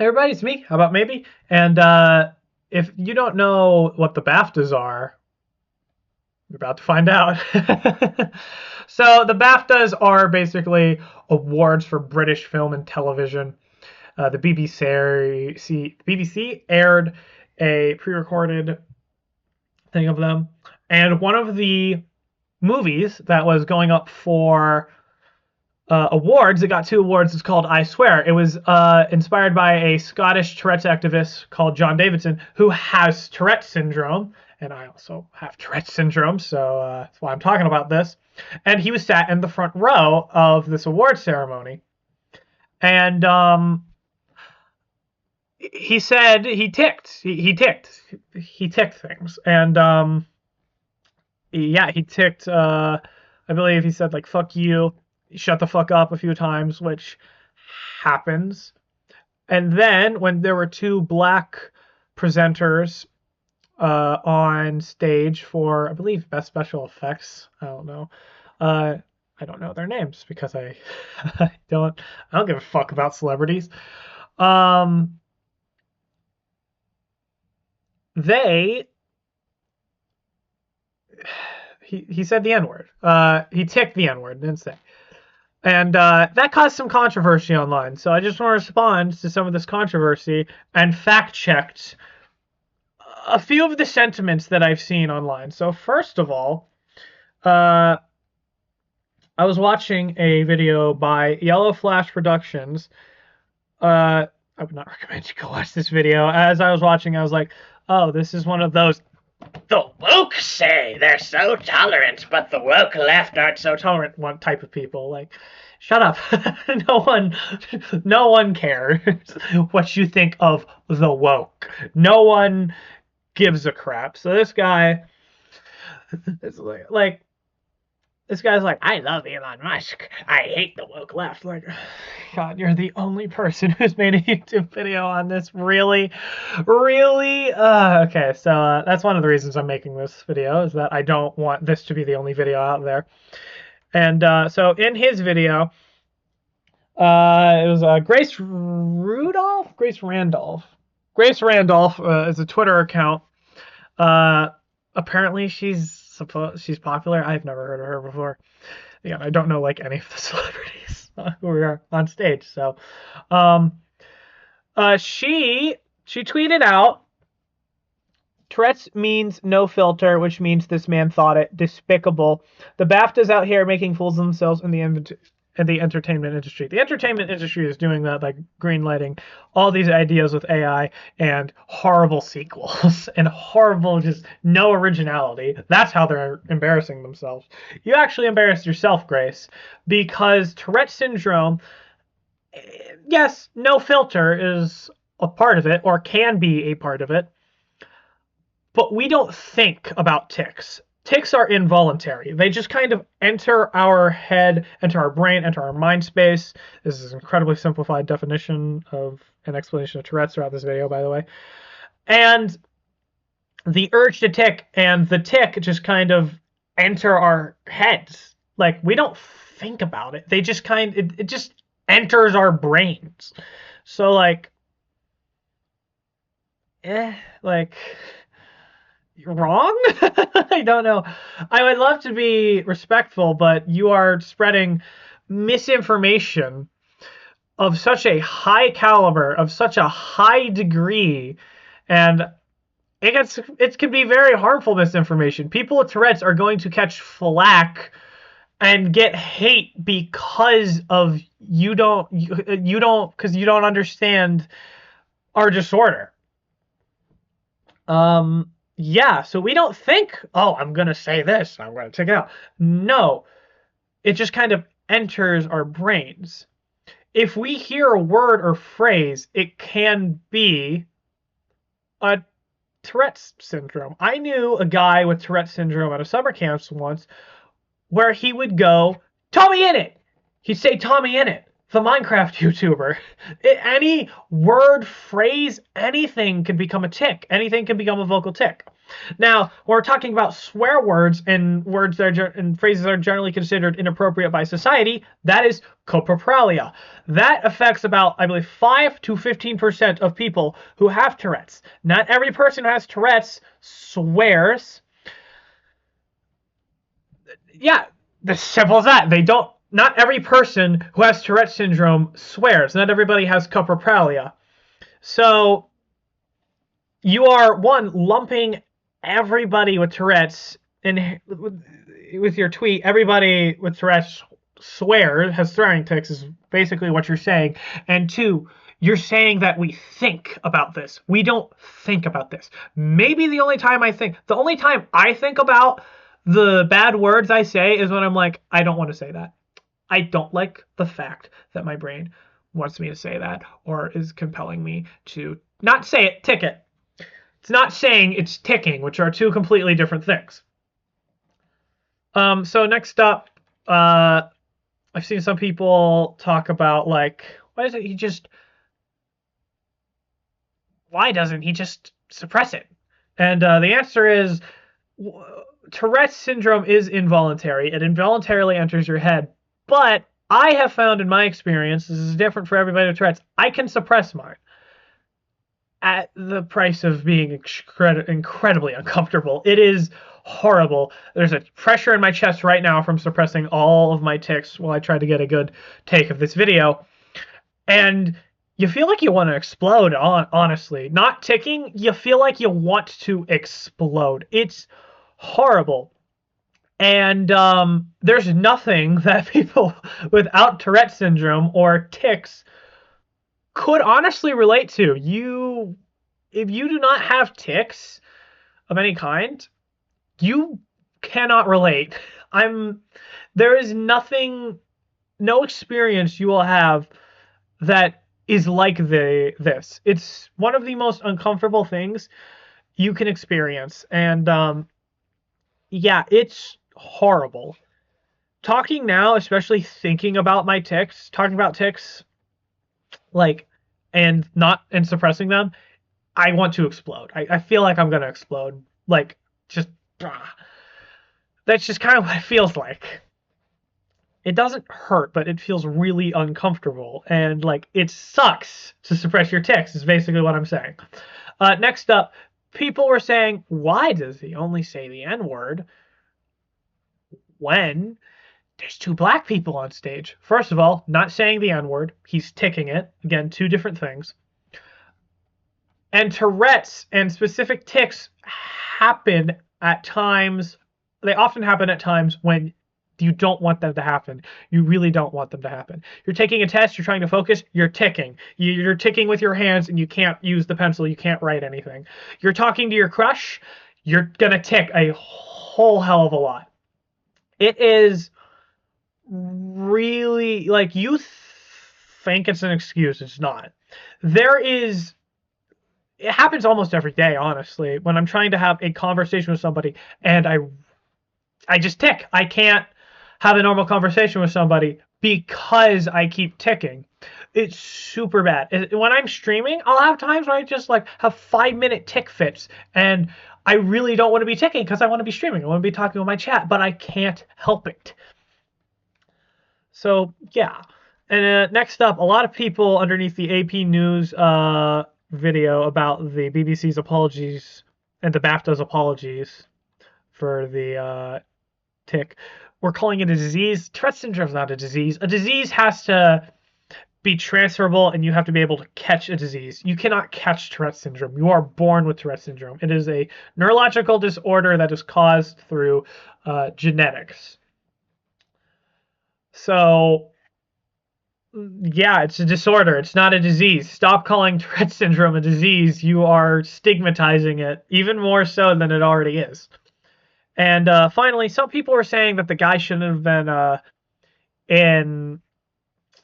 Everybody, it's me. How about maybe? And if you don't know what the BAFTAs are, you're about to find out. So the BAFTAs are basically awards for British film and television. The BBC aired a pre-recorded thing of them, and one of the movies that was going up for awards. It got 2 awards. It's called I Swear. It was inspired by a Scottish Tourette's activist called John Davidson, who has Tourette syndrome, and I also have Tourette syndrome, so that's why I'm talking about this. And he was sat in the front row of this award ceremony, and he said he ticked. He ticked things, and yeah, he ticked. I believe he said like "fuck you." Shut the fuck up a few times, which happens. And then when there were 2 black presenters on stage for, I believe, best special effects. I don't know. I don't know their names because I don't give a fuck about celebrities. Um, they he said the N word. He ticked the N word, didn't say. And that caused some controversy online. So I just want to respond to some of this controversy and fact checked a few of the sentiments that I've seen online. So first of all, I was watching a video by Yellow Flash Productions. I would not recommend you go watch this video. As I was watching, I was like, oh, this is one of those the woke say they're so tolerant, but the woke left aren't so tolerant one type of people. Like, shut up. no one cares what you think of the woke. No one gives a crap. So this guy is like this guy's like, I love Elon Musk. I hate the woke left. Like, God, you're the only person who's made a YouTube video on this. Really? Really? Okay, so that's one of the reasons I'm making this video, is that I don't want this to be the only video out there. And so in his video, it was Grace Randolph? Grace Randolph is a Twitter account. Apparently she's popular. I've never heard of her before. Again, I don't know like any of the celebrities who are on stage. So, she tweeted out, Tourette's means no filter, which means this man thought it despicable. The BAFTAs out here making fools of themselves in the entertainment industry. The entertainment industry is doing that by greenlighting all these ideas with AI and horrible sequels and horrible, just no originality. That's how they're embarrassing themselves. You actually embarrassed yourself, Grace, because Tourette syndrome, yes, no filter is a part of it, or can be a part of it, but we don't think about tics. Tics are involuntary. They just kind of enter our head, enter our brain, enter our mind space. This is an incredibly simplified definition of an explanation of Tourette's throughout this video, by the way. And the urge to tick and the tick just kind of enter our heads. Like, we don't think about it. They just it just enters our brains. So, like, wrong? I don't know. I would love to be respectful, but you are spreading misinformation of such a high caliber, of such a high degree, and it can be very harmful misinformation. People with Tourette's are going to catch flack and get hate because of you don't understand our disorder. Yeah, so we don't think, oh, I'm going to say this, I'm going to take it out. No, it just kind of enters our brains. If we hear a word or phrase, it can be a Tourette's syndrome. I knew a guy with Tourette's syndrome at a summer camp once where he would go, Tommy Innit! He'd say Tommy Innit, the Minecraft YouTuber. Any word, phrase, anything can become a tick. Anything can become a vocal tick. Now, when we're talking about swear words and words that are and phrases that are generally considered inappropriate by society, that is copropralia. That affects about, I believe, 5 to 15% of people who have Tourette's. Not every person who has Tourette's swears. Yeah, as simple as that. They don't. Not every person who has Tourette syndrome swears. Not everybody has copropralia. So you are lumping everybody with Tourette's and with your tweet. Everybody with Tourette's has swearing tics is basically what you're saying. And 2, you're saying that we think about this. We don't think about this. Maybe the only time I think about the bad words I say is when I'm like, I don't want to say that. I don't like the fact that my brain wants me to say that or is compelling me to not say it, tick it. It's not saying, it's ticking, which are 2 completely different things. So next up, I've seen some people talk about, like, why doesn't he just suppress it? And the answer is, Tourette's syndrome is involuntary. It involuntarily enters your head. But I have found in my experience, this is different for everybody with Tourette's, I can suppress mine at the price of being incredibly uncomfortable. It is horrible. There's a pressure in my chest right now from suppressing all of my tics while I try to get a good take of this video. And you feel like you want to explode, honestly. Not ticking, you feel like you want to explode. It's horrible. And there's nothing that people without Tourette syndrome or tics could honestly relate to. If you do not have tics of any kind, you cannot relate. There is no experience you will have that is like this. It's one of the most uncomfortable things you can experience. And yeah, it's horrible. Talking now, especially thinking about my tics, talking about tics, like, and suppressing them, I want to explode. I feel like I'm gonna explode. Like, just that's just kind of what it feels like. It doesn't hurt, but it feels really uncomfortable, and like it sucks to suppress your tics is basically what I'm saying. Next up, people were saying, why does he only say the N-word when there's 2 black people on stage? First of all, not saying the N-word, he's ticking it. Again, 2 different things. And Tourette's and specific tics happen at times. They often happen at times when you don't want them to happen. You really don't want them to happen. You're taking a test, you're trying to focus, you're ticking. You're ticking with your hands and you can't use the pencil, you can't write anything. You're talking to your crush, you're gonna tick a whole hell of a lot. It is really, like, you think it's an excuse, it's not. It happens almost every day, honestly, when I'm trying to have a conversation with somebody and I just tick. I can't have a normal conversation with somebody because I keep ticking. It's super bad. When I'm streaming, I'll have times where I just like have 5-minute tick fits, and I really don't want to be ticking because I want to be streaming. I want to be talking with my chat, but I can't help it. So yeah. And next up, a lot of people underneath the AP News video about the BBC's apologies and the BAFTA's apologies for the tick were calling it a disease. Tourette syndrome is not a disease. A disease has to be transferable, and you have to be able to catch a disease. You cannot catch Tourette syndrome. You are born with Tourette syndrome. It is a neurological disorder that is caused through genetics. So yeah, it's a disorder. It's not a disease. Stop calling Tourette syndrome a disease. You are stigmatizing it even more so than it already is. And finally, some people were saying that the guy shouldn't have been in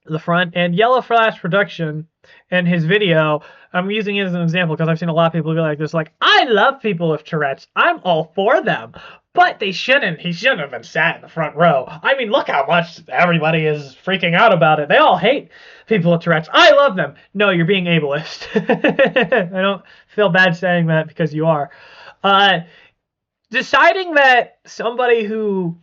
the front. And Yellow Flash Production in his video, I'm using it as an example because I've seen a lot of people be like this, like, I love people with Tourette's. I'm all for them. But he shouldn't have been sat in the front row. I mean, look how much everybody is freaking out about it. They all hate people with Tourette's. I love them. No, you're being ableist. I don't feel bad saying that because you are. Uh, Deciding that somebody who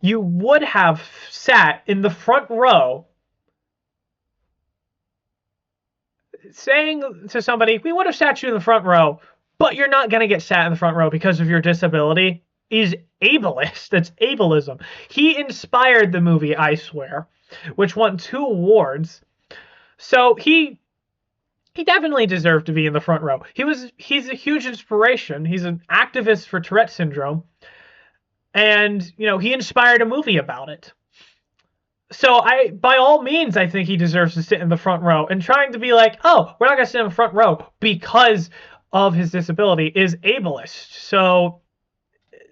you would have sat in the front row, saying to somebody, we would have sat you in the front row, but you're not going to get sat in the front row because of your disability, is ableist. That's ableism. He inspired the movie, I Swear, which won 2 awards. So he definitely deserved to be in the front row. He's a huge inspiration. He's an activist for Tourette syndrome. And, he inspired a movie about it. So by all means, I think he deserves to sit in the front row. And trying to be like, oh, we're not going to sit in the front row because of his disability is ableist. So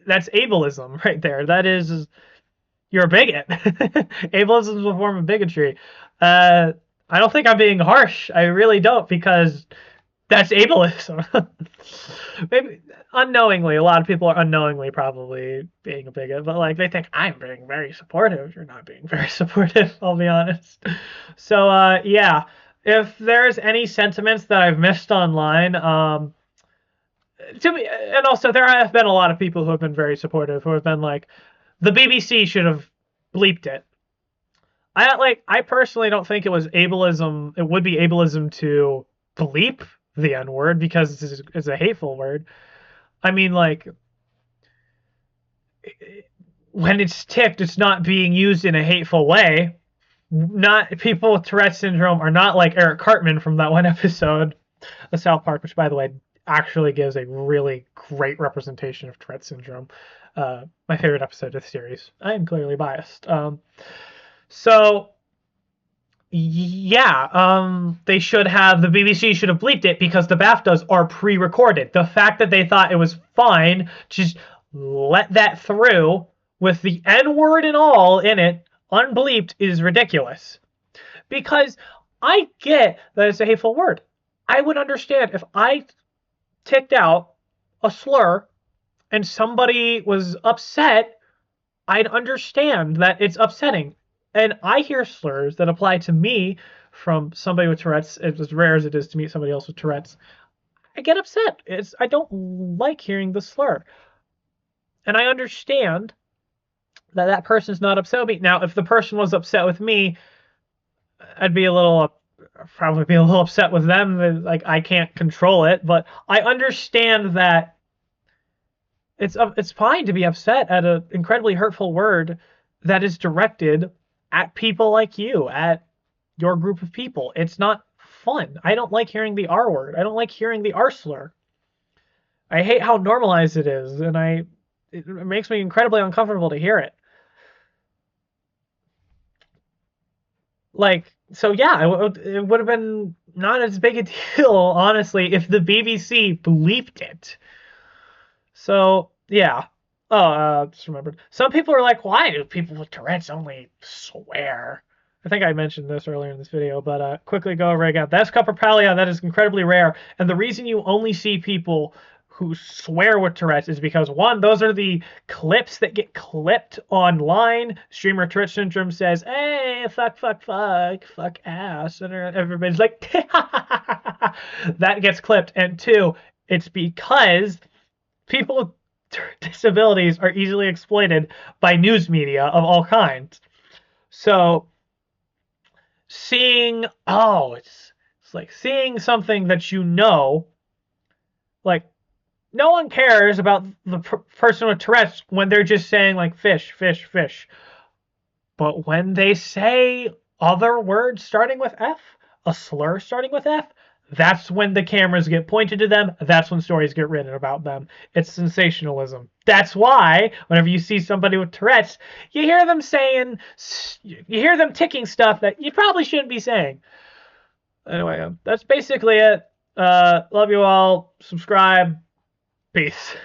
that's ableism right there. That is, you're a bigot. Ableism is a form of bigotry. I don't think I'm being harsh. I really don't, because that's ableism. Maybe unknowingly, a lot of people are unknowingly probably being a bigot, but they think I'm being very supportive. You're not being very supportive, I'll be honest. So yeah, if there's any sentiments that I've missed online, to me, and also there have been a lot of people who have been very supportive, who have been like, the BBC should have bleeped it. I personally don't think it was ableism. It would be ableism to bleep the N word because it's a hateful word. I mean, when it's ticked, it's not being used in a hateful way. Not people with Tourette syndrome are not like Eric Cartman from that one episode of South Park, which, by the way, actually gives a really great representation of Tourette syndrome. My favorite episode of the series. I am clearly biased. So yeah, the BBC should have bleeped it because the BAFTAs are pre-recorded. The fact that they thought it was fine, just let that through with the N-word and all in it, unbleeped, is ridiculous. Because I get that it's a hateful word. I would understand if I ticked out a slur and somebody was upset, I'd understand that it's upsetting. And I hear slurs that apply to me from somebody with Tourette's, as rare as it is to meet somebody else with Tourette's. I get upset. I don't like hearing the slur. And I understand that person's not upset with me. Now, if the person was upset with me, I'd probably be a little upset with them. I can't control it, but I understand that it's fine to be upset at an incredibly hurtful word that is directed at people like you, at your group of people. It's not fun. I don't like hearing the R word. I don't like hearing the R slur. I hate how normalized it is, and it makes me incredibly uncomfortable to hear it. So yeah, it would have been not as big a deal, honestly, if the BBC bleeped it. So yeah. Oh, just remembered. Some people are like, why do people with Tourette's only swear? I think I mentioned this earlier in this video, but quickly go over it again. That's Caperpalia. That is incredibly rare. And the reason you only see people who swear with Tourette's is because, one, those are the clips that get clipped online. Streamer Tourette Syndrome says, hey, fuck ass. And everybody's like, that gets clipped. And two, it's because people with disabilities are easily exploited by news media of all kinds. So seeing, it's like seeing something that like no one cares about the person with Tourette's when they're just saying fish. But when they say other words starting with F, a slur starting with F, that's when the cameras get pointed to them. That's when stories get written about them. It's sensationalism. That's why whenever you see somebody with Tourette's, you hear them ticking stuff that you probably shouldn't be saying. Anyway, that's basically it. Love you all. Subscribe. Peace.